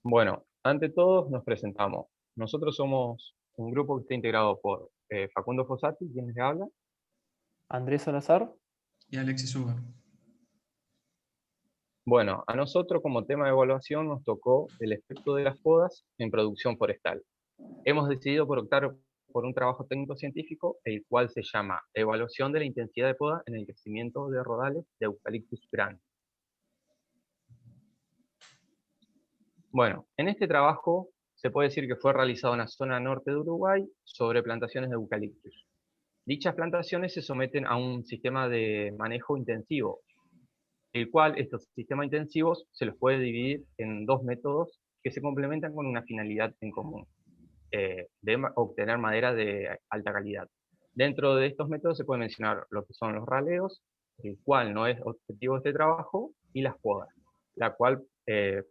Bueno, ante todo nos presentamos. Nosotros somos un grupo que está integrado por Facundo Fossati, quien les habla. Andrés Salazar. Y Alexis Uga. Bueno, a nosotros como tema de evaluación nos tocó el efecto de las podas en producción forestal. Hemos decidido por optar por un trabajo técnico-científico, el cual se llama Evaluación de la intensidad de poda en el crecimiento de rodales de Eucalyptus grande. Bueno, en este trabajo se puede decir que fue realizado en la zona norte de Uruguay sobre plantaciones de eucaliptus. Dichas plantaciones se someten a un sistema de manejo intensivo, el cual estos sistemas intensivos se los puede dividir en dos métodos que se complementan con una finalidad en común, de obtener madera de alta calidad. Dentro de estos métodos se puede mencionar lo que son los raleos, el cual no es objetivo de este trabajo, y las podas, la cual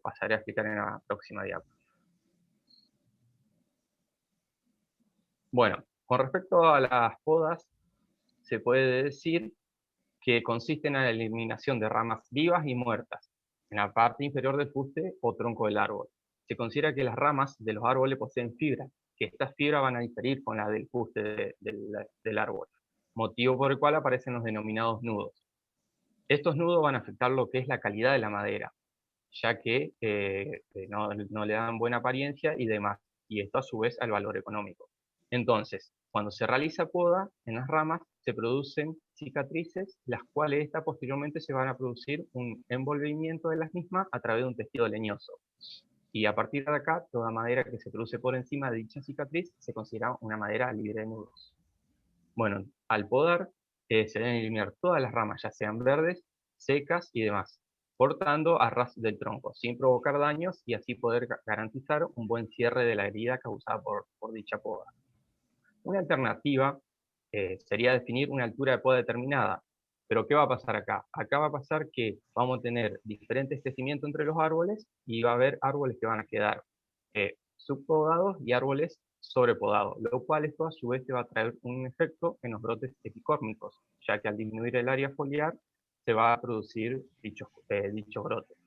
pasaré a explicar en la próxima diapositiva. Bueno, con respecto a las podas, se puede decir que consisten en la eliminación de ramas vivas y muertas en la parte inferior del fuste o tronco del árbol. Se considera que las ramas de los árboles poseen fibra, que estas fibras van a diferir con la del fuste del árbol, motivo por el cual aparecen los denominados nudos. Estos nudos van a afectar lo que es la calidad de la madera, ya que no le dan buena apariencia y demás, y esto a su vez al valor económico. Entonces, cuando se realiza poda en las ramas, se producen cicatrices, las cuales posteriormente se van a producir un envolvimiento de las mismas a través de un tejido leñoso. Y a partir de acá, toda madera que se produce por encima de dicha cicatriz se considera una madera libre de nudos. Bueno, al podar se deben eliminar todas las ramas, ya sean verdes, secas y demás, cortando a ras del tronco, sin provocar daños y así poder garantizar un buen cierre de la herida causada por dicha poda. Una alternativa sería definir una altura de poda determinada. Pero ¿qué va a pasar acá? Acá va a pasar que vamos a tener diferentes crecimientos entre los árboles y va a haber árboles que van a quedar subpodados y árboles sobrepodados, lo cual esto a su vez te va a traer un efecto en los brotes epicórmicos, ya que al disminuir el área foliar se va a producir dichos brotes.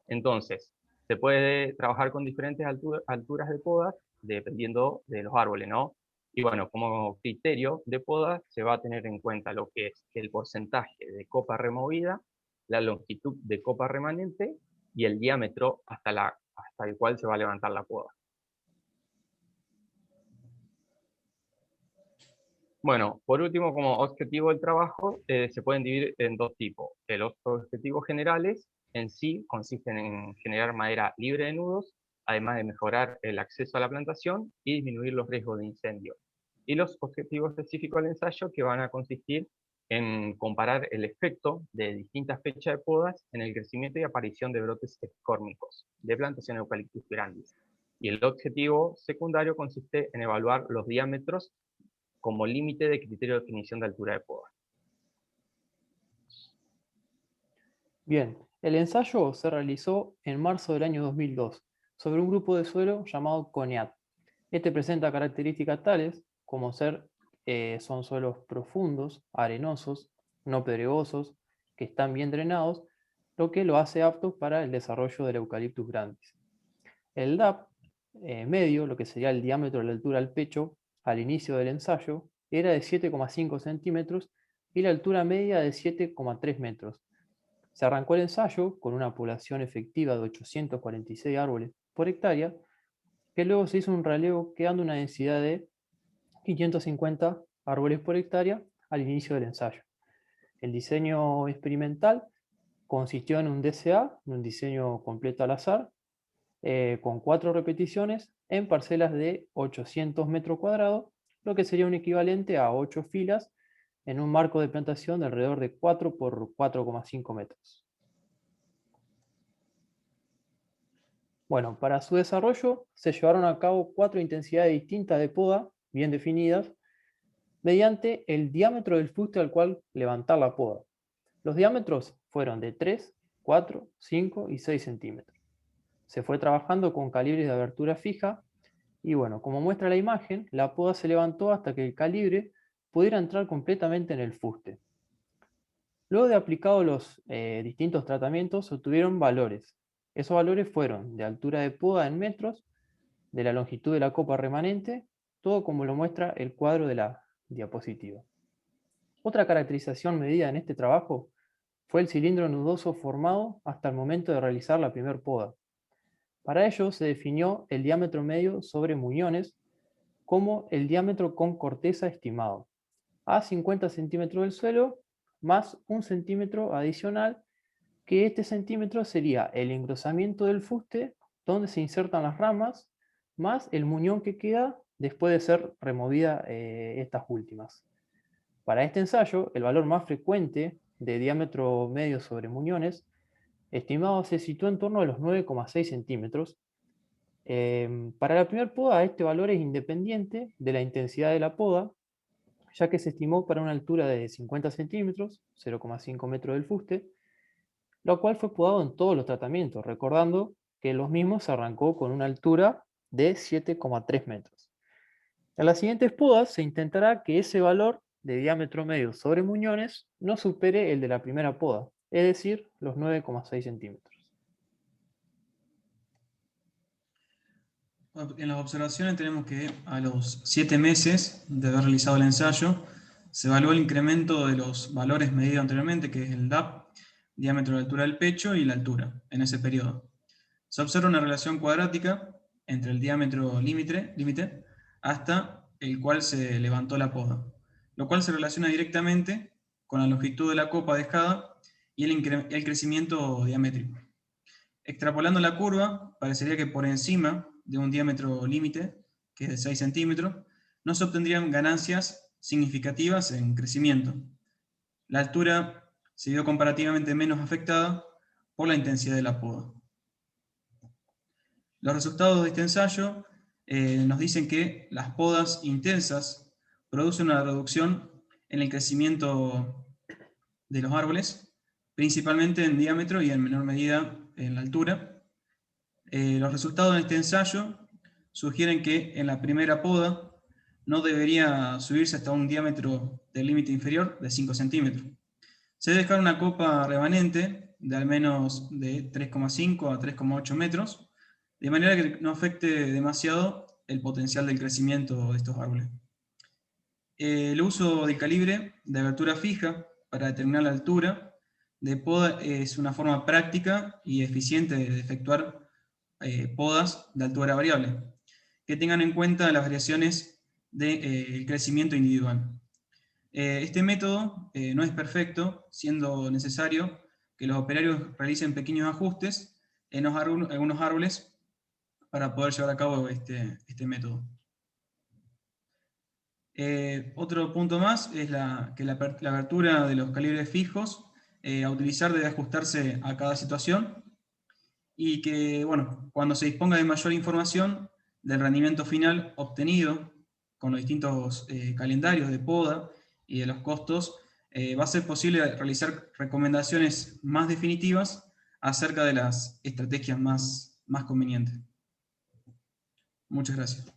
Entonces, se puede trabajar con diferentes alturas de podas dependiendo de los árboles, ¿no? Y bueno, como criterio de poda se va a tener en cuenta lo que es el porcentaje de copa removida, la longitud de copa remanente y el diámetro hasta el cual se va a levantar la poda. Bueno, por último, como objetivo del trabajo, se pueden dividir en dos tipos. Los objetivos generales en sí consisten en generar madera libre de nudos, además de mejorar el acceso a la plantación y disminuir los riesgos de incendio. Y los objetivos específicos del ensayo, que van a consistir en comparar el efecto de distintas fechas de podas en el crecimiento y aparición de brotes epicórmicos de plantación Eucalyptus grandis. Y el objetivo secundario consiste en evaluar los diámetros como límite de criterio de definición de altura de poda. Bien, el ensayo se realizó en marzo del año 2002 sobre un grupo de suelo llamado CONIAT. Este presenta características tales como son suelos profundos, arenosos, no pedregosos, que están bien drenados, lo que lo hace apto para el desarrollo del Eucalyptus grandis. El DAP medio, lo que sería el diámetro de la altura al pecho al inicio del ensayo, era de 7,5 centímetros y la altura media de 7,3 metros. Se arrancó el ensayo con una población efectiva de 846 árboles por hectárea, que luego se hizo un relevo quedando una densidad de 550 árboles por hectárea al inicio del ensayo. El diseño experimental consistió en un DCA, un diseño completo al azar, con 4 repeticiones en parcelas de 800 metros cuadrados, lo que sería un equivalente a 8 filas en un marco de plantación de alrededor de 4 por 4,5 metros. Bueno, para su desarrollo se llevaron a cabo 4 intensidades distintas de poda, bien definidas, mediante el diámetro del fuste al cual levantar la poda. Los diámetros fueron de 3, 4, 5 y 6 centímetros. Se fue trabajando con calibres de abertura fija y bueno, como muestra la imagen, la poda se levantó hasta que el calibre pudiera entrar completamente en el fuste. Luego de aplicados los distintos tratamientos, se obtuvieron valores Esos valores fueron de altura de poda en metros, de la longitud de la copa remanente, todo como lo muestra el cuadro de la diapositiva. Otra caracterización medida en este trabajo fue el cilindro nudoso formado hasta el momento de realizar la primer poda. Para ello se definió el diámetro medio sobre muñones como el diámetro con corteza estimado, a 50 centímetros del suelo, más un centímetro adicional, que este centímetro sería el engrosamiento del fuste, donde se insertan las ramas, más el muñón que queda después de ser removida estas últimas. Para este ensayo, el valor más frecuente de diámetro medio sobre muñones estimado se situó en torno a los 9,6 centímetros. Para la primera poda, este valor es independiente de la intensidad de la poda, ya que se estimó para una altura de 50 centímetros, 0,5 metros del fuste, lo cual fue podado en todos los tratamientos, recordando que los mismos se arrancó con una altura de 7,3 metros. En las siguientes podas se intentará que ese valor de diámetro medio sobre muñones no supere el de la primera poda, es decir, los 9,6 centímetros. En las observaciones tenemos que a los 7 meses de haber realizado el ensayo, se evaluó el incremento de los valores medidos anteriormente, que es el DAP, diámetro de altura del pecho, y la altura, en ese periodo. Se observa una relación cuadrática entre el diámetro límite hasta el cual se levantó la poda, lo cual se relaciona directamente con la longitud de la copa dejada y el crecimiento diamétrico. Extrapolando la curva, parecería que por encima de un diámetro límite, que es de 6 centímetros, no se obtendrían ganancias significativas en crecimiento. La altura se vio comparativamente menos afectada por la intensidad de la poda. Los resultados de este ensayo nos dicen que las podas intensas producen una reducción en el crecimiento de los árboles, principalmente en diámetro y en menor medida en la altura. Los resultados de este ensayo sugieren que en la primera poda no debería subirse hasta un diámetro del límite inferior de 5 centímetros. Se debe dejar una copa remanente de al menos de 3,5 a 3,8 metros, de manera que no afecte demasiado el potencial del crecimiento de estos árboles. El uso del calibre de abertura fija para determinar la altura de poda es una forma práctica y eficiente de efectuar podas de altura variable, que tengan en cuenta las variaciones del crecimiento individual. Este método no es perfecto, siendo necesario que los operarios realicen pequeños ajustes en algunos árboles para poder llevar a cabo este método. Otro punto más es que la abertura de los calibres fijos a utilizar debe ajustarse a cada situación, y que, bueno, cuando se disponga de mayor información del rendimiento final obtenido con los distintos calendarios de poda y de los costos, va a ser posible realizar recomendaciones más definitivas acerca de las estrategias más convenientes. Muchas gracias.